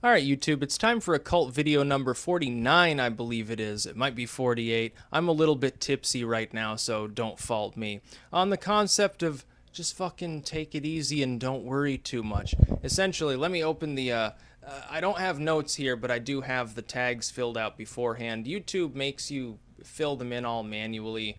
Alright, YouTube, it's time for Occult video number 49, I believe it is. It might be 48. I'm a little bit tipsy right now, so don't fault me. On the concept of just fucking take it easy and don't worry too much. Essentially, let me open the, I don't have notes here, but I do have the tags filled out beforehand. YouTube makes you fill them in all manually.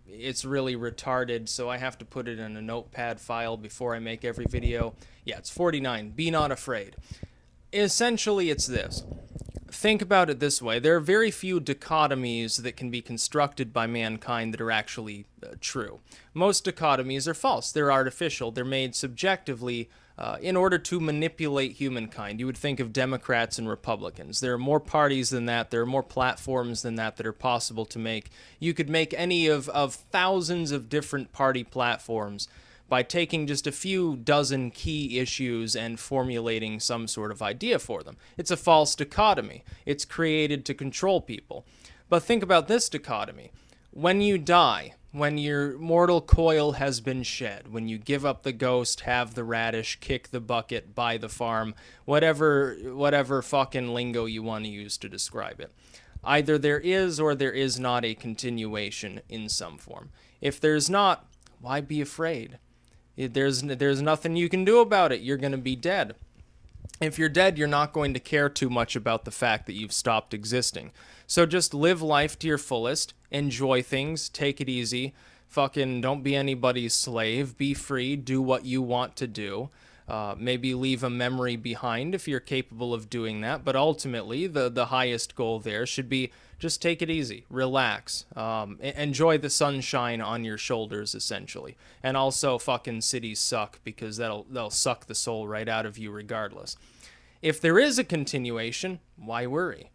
It's really retarded, so I have to put it in a notepad file before I make every video. Yeah, it's 49. Be not afraid. Essentially, it's this. Think about it this way. There are very few dichotomies that can be constructed by mankind that are actually true. Most dichotomies are false. They're artificial. They're made subjectively in order to manipulate humankind. You would think of Democrats and Republicans. There are more parties than that. There are more platforms than that are possible to make. You could make any of thousands of different party platforms by taking just a few dozen key issues and formulating some sort of idea for them. It's a false dichotomy. It's created to control people. But think about this dichotomy. When you die, when your mortal coil has been shed, when you give up the ghost, have the radish, kick the bucket, buy the farm, whatever fucking lingo you want to use to describe it, either there is or there is not a continuation in some form. If there's not, why be afraid? There's nothing you can do about it. You're going to be dead. If you're dead, you're not going to care too much about the fact that you've stopped existing. So just live life to your fullest, enjoy things, take it easy, fucking don't be anybody's slave, be free, do what you want to do. Maybe leave a memory behind if you're capable of doing that, but ultimately the highest goal there should be just take it easy, relax, enjoy the sunshine on your shoulders, essentially. And also, fucking cities suck, because they'll suck the soul right out of you regardless. If there is a continuation, why worry?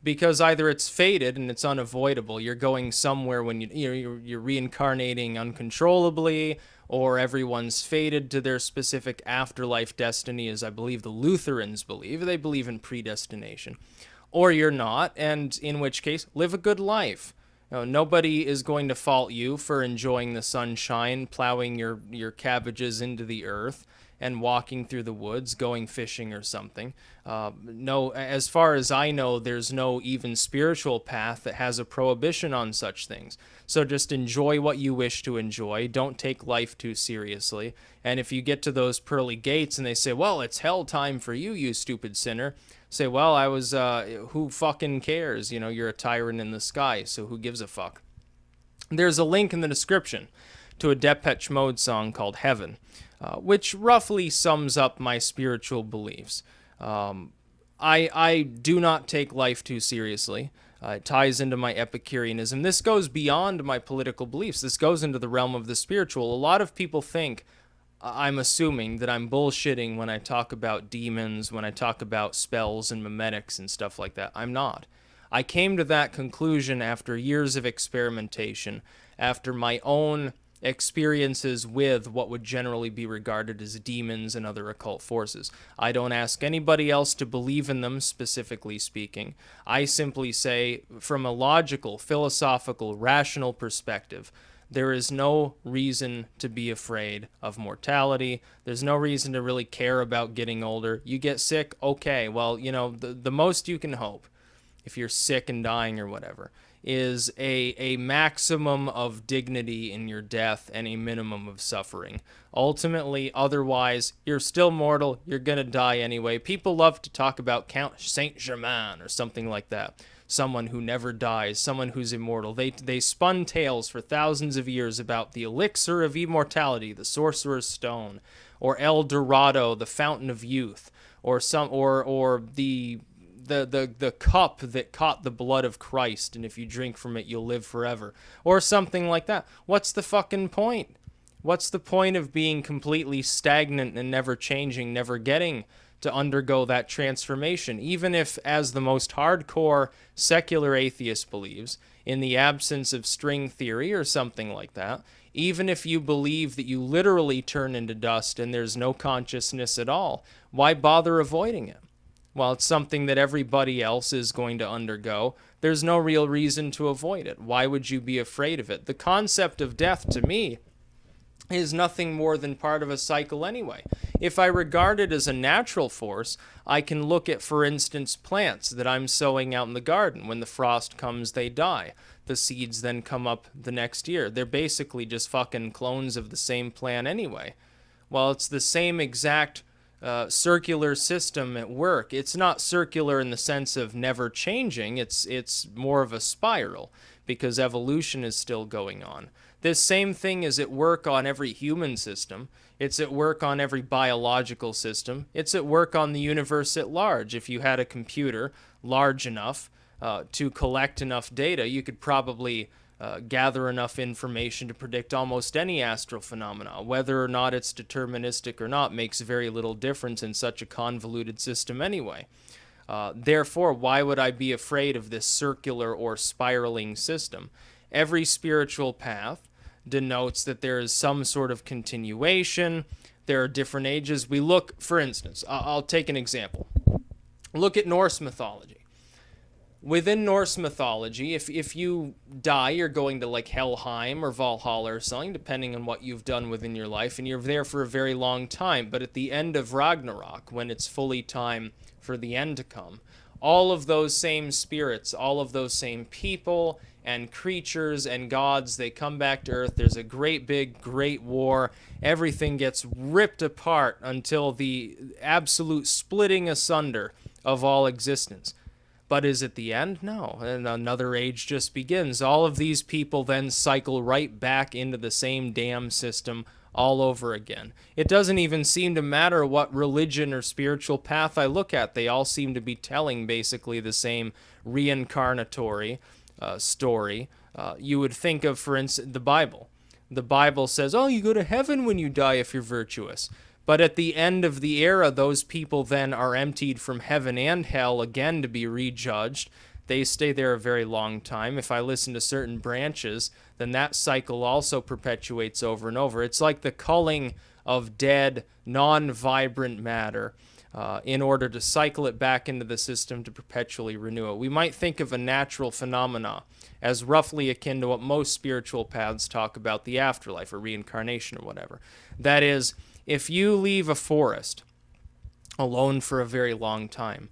Because either it's fated and it's unavoidable, you're going somewhere when you're reincarnating uncontrollably, or everyone's fated to their specific afterlife destiny, as I believe the Lutherans believe. They believe in predestination. Or you're not, and in which case, live a good life. Nobody is going to fault you for enjoying the sunshine, plowing your cabbages into the earth, and walking through the woods, going fishing or something. No, as far as I know, there's no even spiritual path that has a prohibition on such things. So just enjoy what you wish to enjoy. Don't take life too seriously. And if you get to those pearly gates and they say, well, it's hell time for you, you stupid sinner, say, well, who fucking cares? You're a tyrant in the sky, so who gives a fuck? There's a link in the description to a Depeche Mode song called Heaven, which roughly sums up my spiritual beliefs. I do not take life too seriously. It ties into my Epicureanism. This goes beyond my political beliefs. This goes into the realm of the spiritual. A lot of people think, I'm assuming, that I'm bullshitting when I talk about demons, when I talk about spells and memetics and stuff like that. I'm not. I came to that conclusion after years of experimentation, after my own experiences with what would generally be regarded as demons and other occult forces. I don't ask anybody else to believe in them, specifically speaking. I simply say, from a logical, philosophical, rational perspective, there is no reason to be afraid of mortality. There's no reason to really care about getting older. You get sick, okay, well, the most you can hope, if you're sick and dying or whatever, is a maximum of dignity in your death and a minimum of suffering. Ultimately, otherwise, you're still mortal, you're gonna die anyway. People love to talk about Count Saint-Germain or something like that. Someone who never dies, someone who's immortal. They spun tales for thousands of years about the elixir of immortality, the sorcerer's stone, or El Dorado, the fountain of youth, or the cup that caught the blood of Christ, and if you drink from it, you'll live forever, or something like that. What's the fucking point? What's the point of being completely stagnant and never changing, never getting to undergo that transformation? Even if, as the most hardcore secular atheist believes, in the absence of string theory or something like that, even if you believe that you literally turn into dust and there's no consciousness at all, why bother avoiding it? Well, it's something that everybody else is going to undergo. There's no real reason to avoid it. Why would you be afraid of it? The concept of death, to me, is nothing more than part of a cycle anyway. If I regard it as a natural force, I can look at, for instance, plants that I'm sowing out in the garden. When the frost comes, they die. The seeds then come up the next year. They're basically just fucking clones of the same plant anyway. Well, it's the same exact circular system at work. It's not circular in the sense of never changing. It's more of a spiral because evolution is still going on. This same thing is at work on every human system. It's at work on every biological system. It's at work on the universe at large. If you had a computer large enough to collect enough data, you could probably gather enough information to predict almost any astral phenomena. Whether or not it's deterministic or not makes very little difference in such a convoluted system anyway. Therefore, why would I be afraid of this circular or spiraling system? Every spiritual path denotes that there is some sort of continuation. There are different ages. We look, for instance, I'll take an example. Look at Norse mythology. Within Norse mythology, if you die, you're going to like Helheim or Valhalla or something, depending on what you've done within your life, and you're there for a very long time. But at the end of Ragnarok, when it's fully time for the end to come, all of those same spirits, all of those same people and creatures and gods, they come back to Earth. There's a great war. Everything gets ripped apart until the absolute splitting asunder of all existence. But is it the end? No. And another age just begins. All of these people then cycle right back into the same damn system all over again. It doesn't even seem to matter what religion or spiritual path I look at. They all seem to be telling basically the same reincarnatory story. You would think of, for instance, the Bible. The Bible says, oh, you go to heaven when you die if you're virtuous. But at the end of the era, those people then are emptied from heaven and hell again to be rejudged. They stay there a very long time. If I listen to certain branches, then that cycle also perpetuates over and over. It's like the culling of dead, non-vibrant matter in order to cycle it back into the system to perpetually renew it. We might think of a natural phenomena as roughly akin to what most spiritual paths talk about, the afterlife or reincarnation or whatever. That is, if you leave a forest alone for a very long time,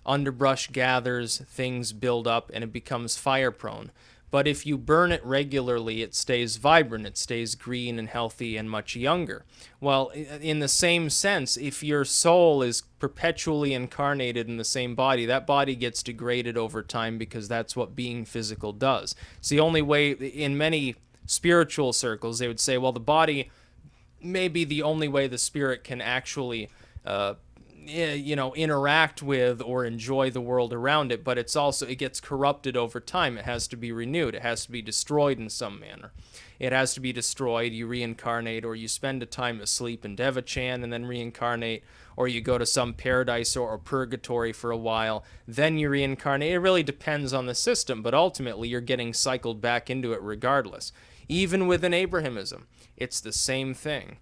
underbrush gathers, things build up, and it becomes fire prone. But if you burn it regularly, it stays vibrant, it stays green and healthy and much younger. Well, in the same sense, if your soul is perpetually incarnated in the same body, that body gets degraded over time because that's what being physical does. It's the only way, in many spiritual circles, they would say, well, the body may be the only way the spirit can actually interact with or enjoy the world around it, but it's also, it gets corrupted over time. It has to be renewed. It has to be destroyed in some manner. It has to be destroyed. You reincarnate, or you spend a time asleep in Devachan and then reincarnate, or you go to some paradise or purgatory for a while, then you reincarnate. It really depends on the system, but ultimately you're getting cycled back into it regardless. Even within Abrahamism, it's the same thing.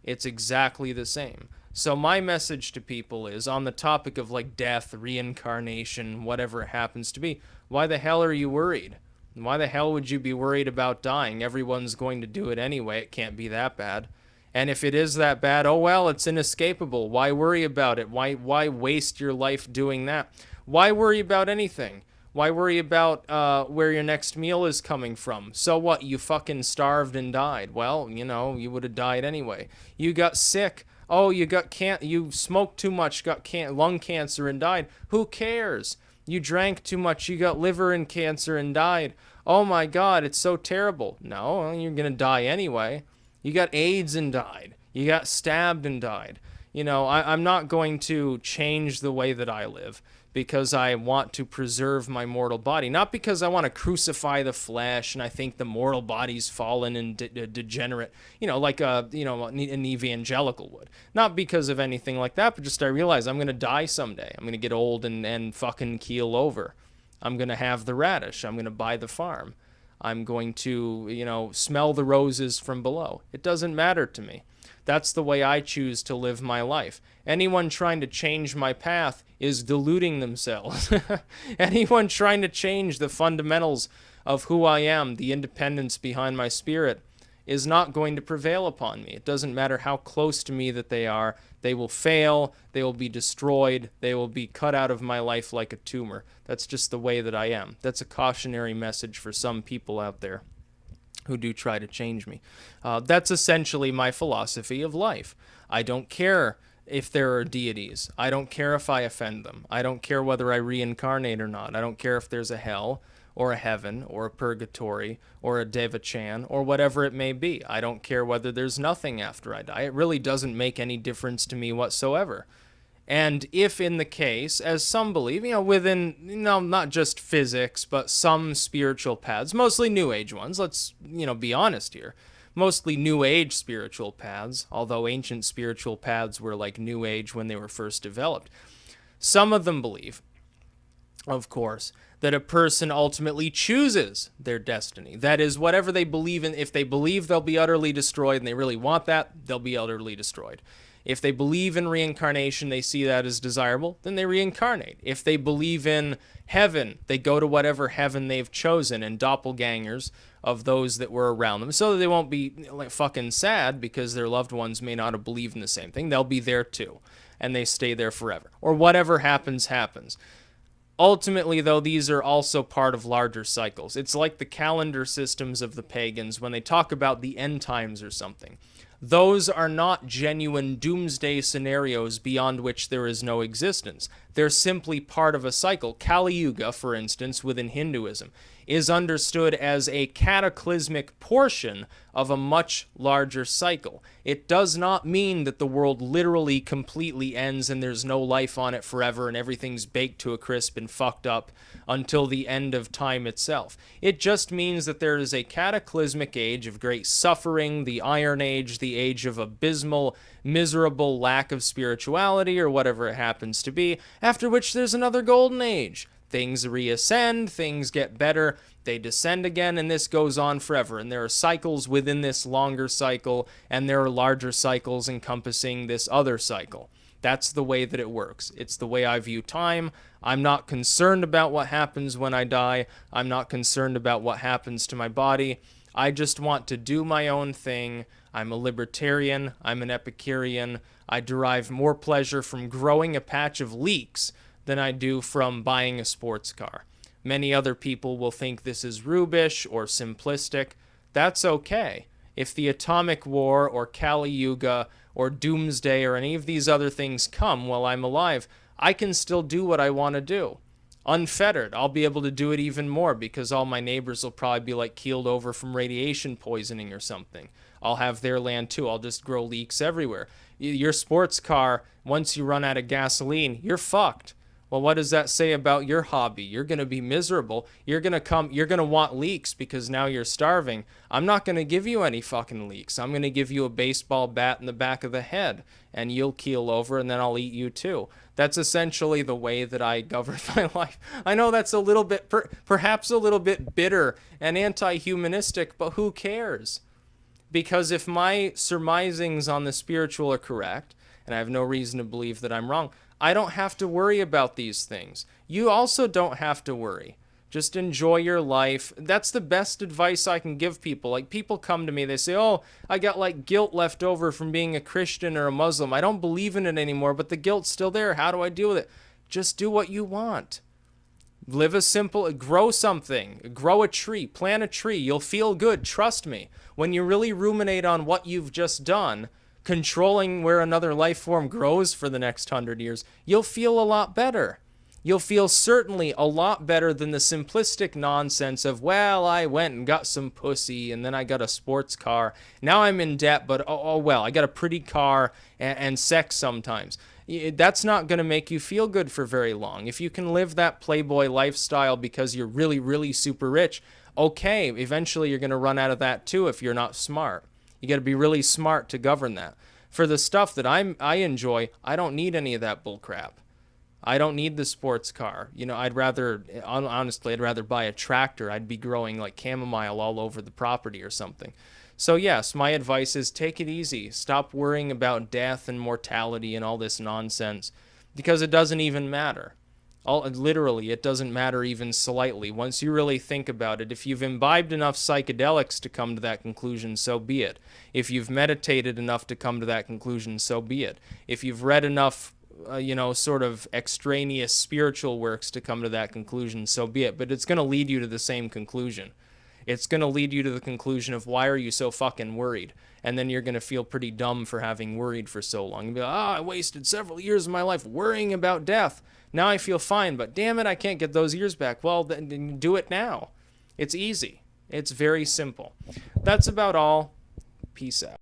It's exactly the same. So my message to people is, on the topic of like death, reincarnation, whatever it happens to be, why the hell are you worried? Why the hell would you be worried about dying? Everyone's going to do it anyway. It can't be that bad. And if it is that bad, oh well, it's inescapable. Why worry about it? Why waste your life doing that? Why worry about anything? Why worry about where your next meal is coming from? So what, you fucking starved and died? Well, you would have died anyway. You got sick. Oh, you smoked too much, got lung cancer and died. Who cares? You drank too much, you got liver and cancer and died. Oh my God, it's so terrible. No, you're going to die anyway. You got AIDS and died. You got stabbed and died. I'm not going to change the way that I live because I want to preserve my mortal body. Not because I want to crucify the flesh and I think the mortal body's fallen and degenerate, like an evangelical would. Not because of anything like that, but just I realize I'm going to die someday. I'm going to get old and fucking keel over. I'm going to have the radish. I'm going to buy the farm. I'm going to, smell the roses from below. It doesn't matter to me. That's the way I choose to live my life. Anyone trying to change my path is deluding themselves. Anyone trying to change the fundamentals of who I am, the independence behind my spirit, is not going to prevail upon me. It doesn't matter how close to me that they are. They will fail. They will be destroyed. They will be cut out of my life like a tumor. That's just the way that I am. That's a cautionary message for some people out there who do try to change me. That's essentially my philosophy of life. I don't care if there are deities. I don't care if I offend them. I don't care whether I reincarnate or not. I don't care if there's a hell or a heaven or a purgatory or a devachan or whatever it may be. I don't care whether there's nothing after I die. It really doesn't make any difference to me whatsoever. And if in the case, as some believe, within, not just physics, but some spiritual paths, mostly New Age ones, let's, be honest here, mostly New Age spiritual paths, although ancient spiritual paths were like New Age when they were first developed. Some of them believe, of course, that a person ultimately chooses their destiny. That is, whatever they believe in, if they believe they'll be utterly destroyed and they really want that, they'll be utterly destroyed. If they believe in reincarnation, they see that as desirable, then they reincarnate. If they believe in heaven, they go to whatever heaven they've chosen, and doppelgangers of those that were around them, so that they won't be like fucking sad because their loved ones may not have believed in the same thing. They'll be there too, and they stay there forever. Or whatever happens, happens. Ultimately, though, these are also part of larger cycles. It's like the calendar systems of the pagans when they talk about the end times or something. Those are not genuine doomsday scenarios beyond which there is no existence. They're simply part of a cycle. Kali Yuga, for instance, within Hinduism, is understood as a cataclysmic portion of a much larger cycle. It does not mean that the world literally completely ends and there's no life on it forever and everything's baked to a crisp and fucked up until the end of time itself. It just means that there is a cataclysmic age of great suffering, the Iron Age, the age of abysmal, miserable lack of spirituality, or whatever it happens to be, after which there's another golden age. Things reascend, things get better, they descend again, and this goes on forever. And there are cycles within this longer cycle, and there are larger cycles encompassing this other cycle. That's the way that it works. It's the way I view time. I'm not concerned about what happens when I die. I'm not concerned about what happens to my body. I just want to do my own thing. I'm a libertarian. I'm an Epicurean. I derive more pleasure from growing a patch of leeks than I do from buying a sports car. Many other people will think this is rubish or simplistic. That's okay. If the atomic war or Kali Yuga or doomsday or any of these other things come while I'm alive, I can still do what I want to do. Unfettered. I'll be able to do it even more because all my neighbors will probably be like keeled over from radiation poisoning or something. I'll have their land too. I'll just grow leeks everywhere. Your sports car, once you run out of gasoline, you're fucked. Well, what does that say about your hobby? You're going to be miserable. You're going to want leeks because now you're starving. I'm not going to give you any fucking leeks. I'm going to give you a baseball bat in the back of the head, and you'll keel over, and then I'll eat you too. That's essentially the way that I govern my life. I know that's a little bit, perhaps a little bit bitter and anti-humanistic, but who cares? Because if my surmisings on the spiritual are correct, and I have no reason to believe that I'm wrong, I don't have to worry about these things. You also don't have to worry. Just enjoy your life. That's the best advice I can give people. Like, people come to me, they say, oh, I got like guilt left over from being a Christian or a Muslim. I don't believe in it anymore, but the guilt's still there. How do I deal with it? Just do what you want. Live a simple, grow something, grow a tree, plant a tree. You'll feel good. Trust me. When you really ruminate on what you've just done, controlling where another life form grows for the next 100 years, you'll feel a lot better. You'll feel certainly a lot better than the simplistic nonsense of, well, I went and got some pussy and then I got a sports car. Now I'm in debt, but oh well, I got a pretty car and sex sometimes. That's not going to make you feel good for very long. If you can live that playboy lifestyle because you're really, really super rich, okay, eventually you're going to run out of that too if you're not smart. You got to be really smart to govern that. For the stuff that I enjoy, I don't need any of that bullcrap. I don't need the sports car. Honestly, I'd rather buy a tractor. I'd be growing like chamomile all over the property or something. So yes, my advice is take it easy. Stop worrying about death and mortality and all this nonsense because it doesn't even matter. Literally, it doesn't matter even slightly. Once you really think about it, if you've imbibed enough psychedelics to come to that conclusion, so be it. If you've meditated enough to come to that conclusion, so be it. If you've read enough, sort of extraneous spiritual works to come to that conclusion, so be it. But it's going to lead you to the same conclusion. It's going to lead you to the conclusion of, why are you so fucking worried? And then you're going to feel pretty dumb for having worried for so long. You'll be like, I wasted several years of my life worrying about death. Now I feel fine, but damn it, I can't get those years back. Well, then do it now. It's easy. It's very simple. That's about all. Peace out.